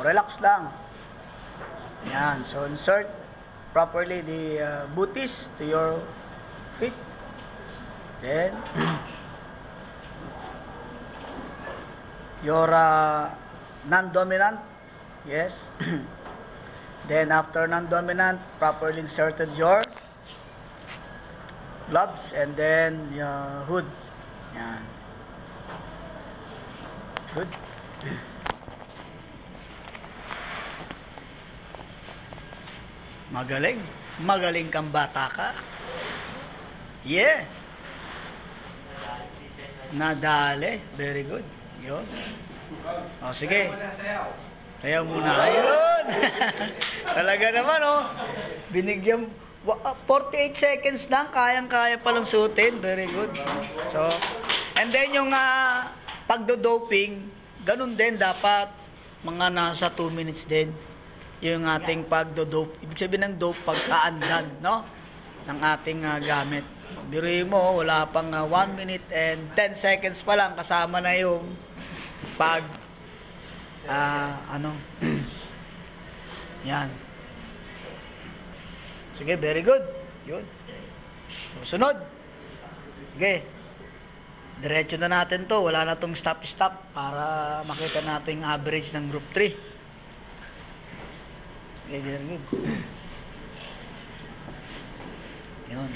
relax lang. Yan. So, insert properly the booties to your feet. Then, your non-dominant. Yes. Then, after non-dominant, properly inserted your gloves and then your hood. Yan. Good. Magaling. Magaling kang bata ka. Yeah. Nadali. Very good. Yun. O, sige. Sayaw muna. Ayun. Talaga naman, oh. Binigyan 48 seconds lang. Kayang-kaya palang suotin. Very good. So, and then yung pagdo-doping, ganun din dapat mga nasa 2 minutes din. Yung ating pagdo-dope. Ibig sabihin ng dope, pagkaandan, no? Ng ating gamit. Biruin mo, wala pang 1 minute and 10 seconds pa lang kasama na yung pag yan. Sige, very good. Yun. Sunod. Sige. Diretso na natin to. Wala na tong stop-stop para makita natin yung average ng group 3. Okay, very good. Yun.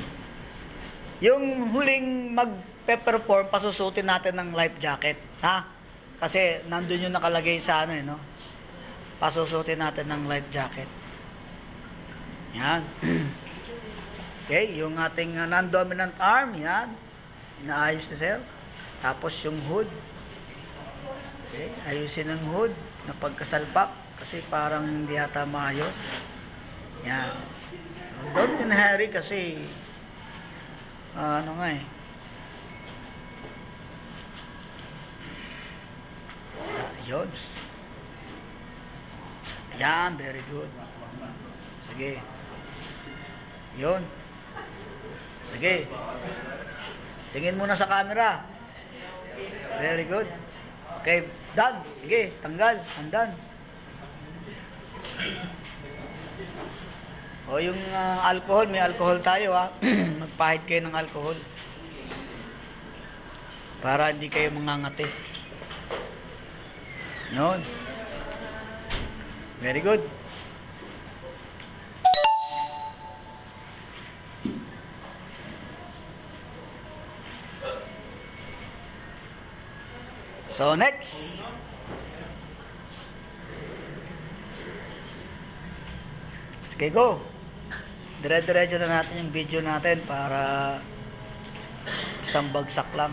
Yung huling magpe-perform, pasusutin natin ng life jacket. Ha? Kasi nandun yung nakalagay sa no? Pasusutin natin ng life jacket. Yan. Okay, yung ating non-dominant arm, yan. Inaayos na sir. Tapos yung hood. Okay, ayusin ang hood na pagkasalpak. Kasi parang hindi yata maayos. Yan. Don't in hurry kasi yun. Yan, very good. Sige. Yun. Sige. Tingin muna sa camera. Very good. Okay, done. Sige, tanggal. Andan. O yung alcohol, may alcohol tayo ha. Magpahid kayo ng alcohol. Para hindi kayo mangangati. Yun. Very good. So next. Sige, go. Dire-diretso na natin yung video natin para isang bagsak lang.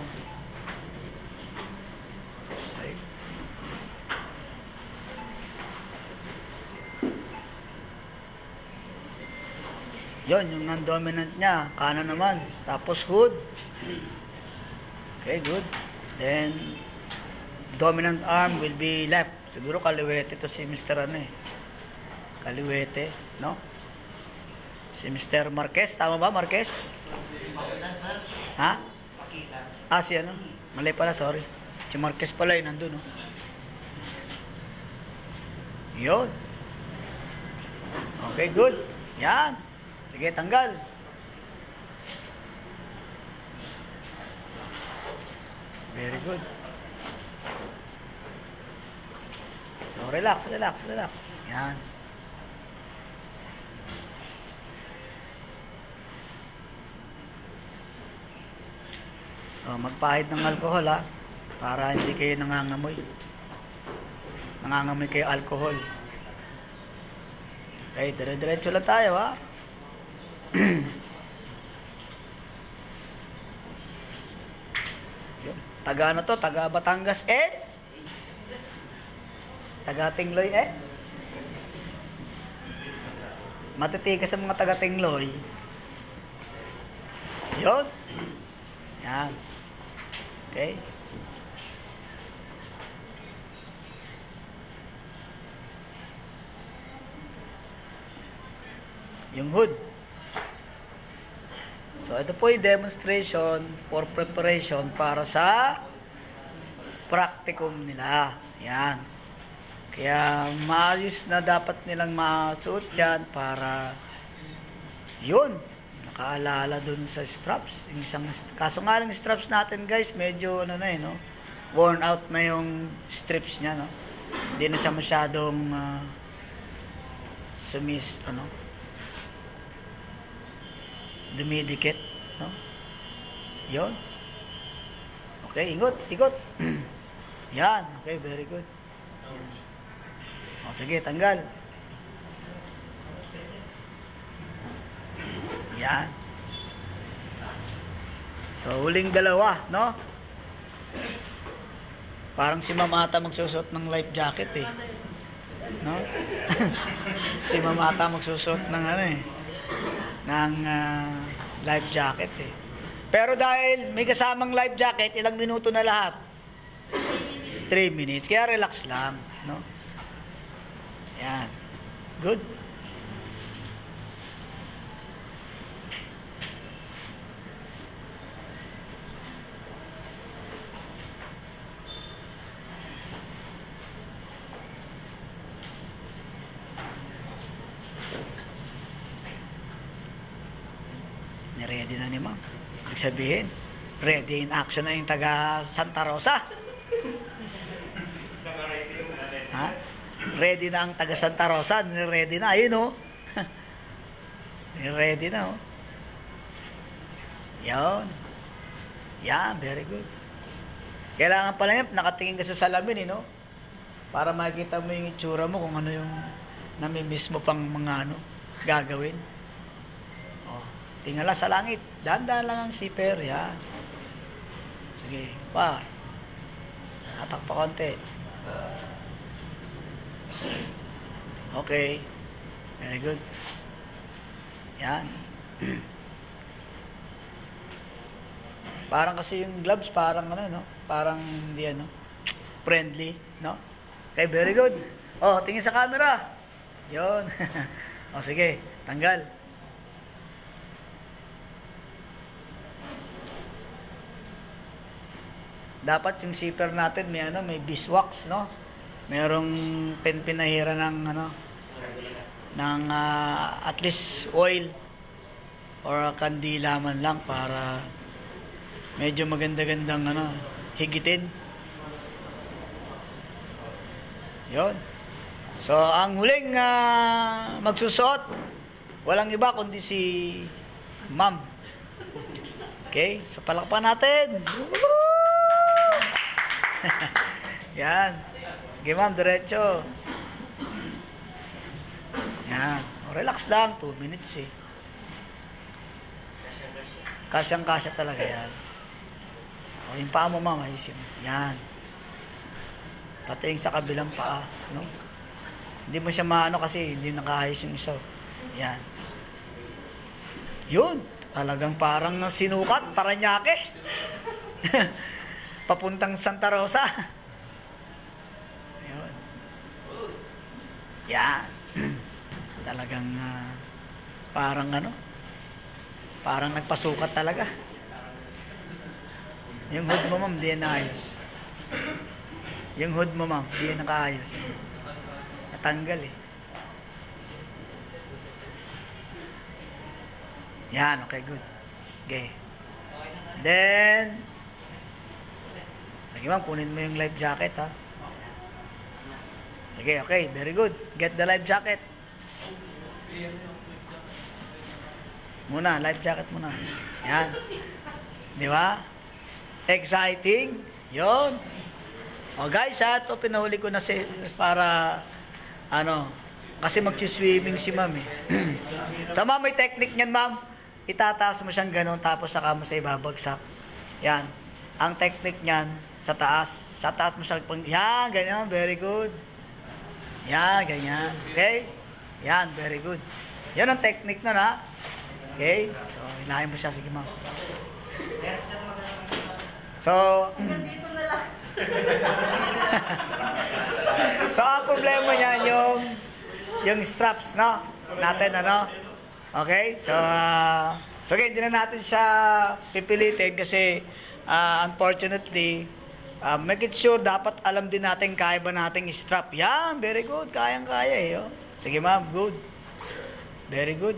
Okay. Yon, yung non-dominant niya, kanan naman. Tapos hood. Okay, good. Then, dominant arm will be left. Siguro kaliwete to si Mr. Kaliwete, no? Si Mr. Marquez, tama ba, Marquez? Ha? Si mali pala, sorry. Si Marquez pala yun, nandun, no? Yun. Okay, good. Yan. Sige, tanggal. Very good. So, relax. Yan. Magpahid ng alcohol ha, para hindi kayo nangangamoy kayo alcohol. Okay, dire-diretso lang tayo ha. Taga to, taga Batangas taga Tingloy matitigas sa mga taga Tingloy. Yun. Yan. Okay. Yung hood. So, ito po yung demonstration for preparation para sa practicum nila. Yan. Kaya maayos na dapat nilang masuot yan para yun, nakaalala dun sa straps. Yung isang, kaso nga lang straps natin guys, medyo ano na no? Worn out na yung strips niya, no? Hindi na siya masyadong dumidikit, no? Yun. Okay, ikot. Yan, okay, very good. Yan. O, sige, tanggal. Yan. So, huling dalawa, no? Parang si Mamata magsusot ng life jacket, eh. No? Si Mamata magsusot ng life jacket, eh. Pero dahil may kasamang life jacket, ilang minuto na lahat? 3 minutes. Kaya relax lang, no? Yan. Good. Ready na ni ma'am. Ibig sabihin, ready in action na yung taga Santa Rosa. Ha? Ready na ang taga Santa Rosa. Ready na. Ayun, oh. Ready na, oh. Yan. Yan, very good. Kailangan pala yan, nakatingin ka sa salamin, no? Para makikita mo yung itsura mo kung ano yung namimiss mo pang mga gagawin. Tingala sa langit. Dahan-dahan lang ang zipper. Yan. Sige. Pa. Hatak pa konti. Okay. Very good. Yan. Parang kasi yung gloves, parang no? Parang hindi friendly, no? Okay, very good. Oh, tingin sa camera. Yon. Oh, sige. Tanggal. Dapat yung zipper natin may beeswax, no? Merong pinahira ng at least oil or kandila man lang para medyo maganda-gandang higitin. Yon. So, ang huling magsusuot, walang iba kundi si Ma'am. Okay? So, palakpan natin. Yan. Sige ma'am, diretso. Yan. O, relax lang. 2 minutes eh. Kasyang-kasya talaga yan. O, yung paa mo ma'am, ayusin. Yan. Pati yung sa kabilang paa. No? Hindi mo siya kasi hindi nakaayos yung isa. Yan. Yun. Talagang parang sinukat. Paranaque. Papuntang Santa Rosa. Yun. Yan. Talagang parang parang nagpasukat talaga. Yung hood mo ma'am, di yan naayos. Yung hood mo ma'am, di yan nakaayos. Natanggal eh. Yan, okay, good. Okay. Then, sige ma'am, kunin mo yung life jacket, ha. Sige, okay, very good. Get the life jacket. Muna, life jacket muna. Yan. Di ba? Exciting. Yon. O guys, ito pinahuli ko na para kasi mag-swimming si ma'am eh. So ma'am, may technique niyan ma'am. Itataas mo siyang ganun tapos saka mo sa ibabagsak. Yan. Ang technique niyan, sa taas mo siya yan, ganyan, very good. Yan, ganyan. Okay? Yan, very good. Yan ang technique nun, ha? Okay? So, hilahin mo siya. Sige, ma'am. So, dito na lang. So, ang problema niyan yung straps, no? Natin, Okay? So, okay, hindi na natin siya pipilitin kasi unfortunately, Make it sure, dapat alam din natin kaya ba nating strap. Yan, very good. Kayang-kaya eh. Oh. Sige ma'am, good. Very good.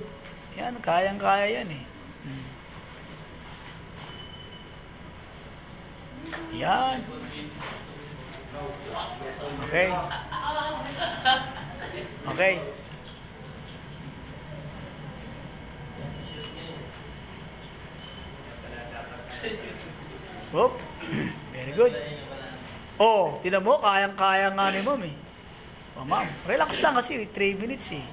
Yan, kayang-kaya yan eh. Yan. Okay. Okay. Whoop. Very good. Oh, tinan mo, kayang-kaya nga ni ma'am eh. Oh, ma'am, relax lang kasi 3 minutes eh.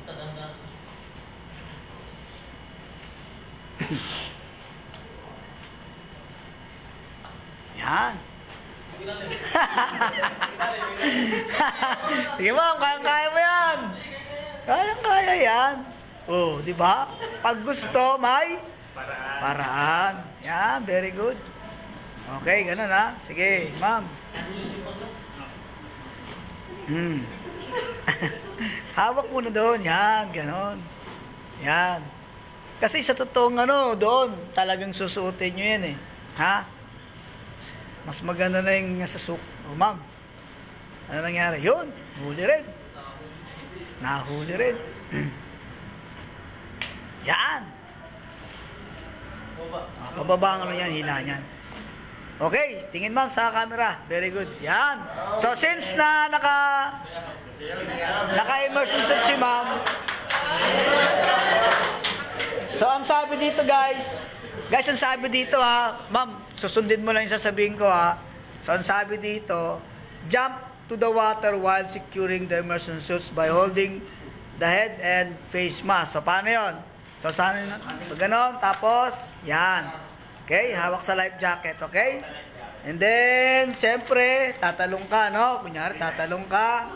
Yan. Sige ma'am, kayang-kaya mo yan. Kayang-kaya yan. Oh, di ba? Pag gusto, may paraan. Yan, very good. Okay, ganun ha. Sige, ma'am. Hawak mo na doon. Yan, ganun. Yan. Kasi sa totoong doon, talagang susuotin nyo yan eh. Ha? Mas maganda na yung nasa oh, ma'am. Ano nangyari? Yun, huli rin. Nahuli rin. Yan. Pababa ang yan, hila niyan. Okay, tingin ma'am sa camera. Very good. Yan. So since na naka-immersion si ma'am. So ang sabi dito guys, ang sabi dito ha, ma'am, susundin mo lang yung sasabihin ko ha. So ang sabi dito, jump to the water while securing the immersion suits by holding the head and face mask. So paano yon? So sana yun? Pag ganon, tapos, yan. Okay, hawak sa life jacket, okay? And then, siyempre, tatalong ka, no? Kunyari, tatalong ka.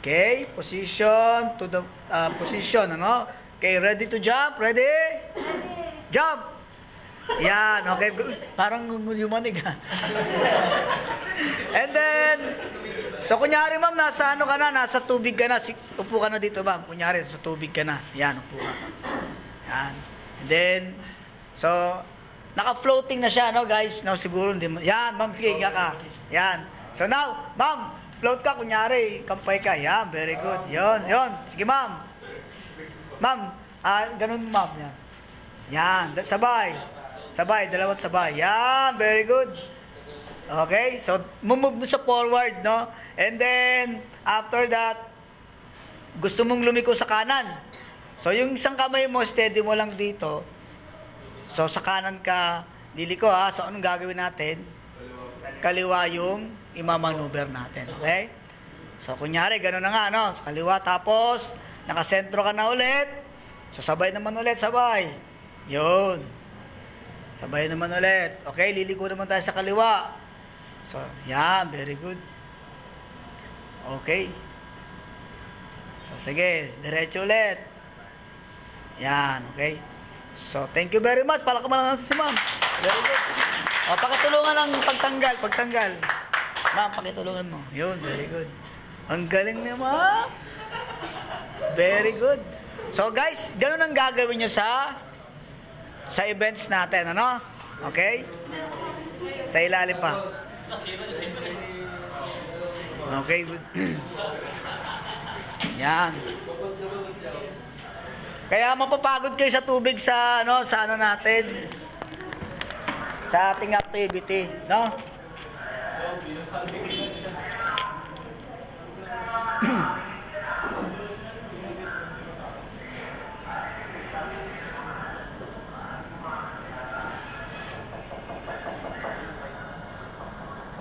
Okay, position to the position, ano? Okay, ready to jump? Ready? Jump! Yan, okay. Parang yumanig, ha? And then, so kunyari, ma'am, nasa ano ka na? Nasa tubig ka na. Upo ka na dito, ma'am. Kunyari, nasa tubig ka na. Yan, upo ka. Yan. And then, so, naka-floating na siya, no, guys? No, siguro hindi mo. Yan, ma'am, sige, higa ka. Yan. So now, ma'am, float ka, kunyari, kampay ka. Yan, very good. Yon. Sige, ma'am. Ma'am, ganun, ma'am. Yan. Yan, sabay. Sabay, dalawat sabay. Yan, very good. Okay, so, move mo sa forward, no? And then, after that, gusto mong lumiko sa kanan. So, yung isang kamay mo, steady mo lang dito. So, sa kanan ka, liliko ha. So, anong gagawin natin? Kaliwa yung imamanuver natin. Okay? So, kunyari, gano'n na nga, no? Sa kaliwa, tapos, nakasentro ka na ulit. So, sabay naman ulit, sabay. Yun. Sabay naman ulit. Okay, liliko naman tayo sa kaliwa. So, yan, very good. Okay. So, sige, diretso ulit. Yan, okay. So, thank you very much. Palakpakan natin si ma'am. Very good. O, pakitulungan ang pagtanggal. Ma'am, pakitulungan mo. Yun, very good. Ang galing niya, ma'am. Very good. So, guys, ganun ang gagawin nyo sa events natin, ano? Okay? Sa ilalim pa. Okay, good. Yan. Kaya mapapagod kayo sa tubig sa ano natin. Sa ating activity, no?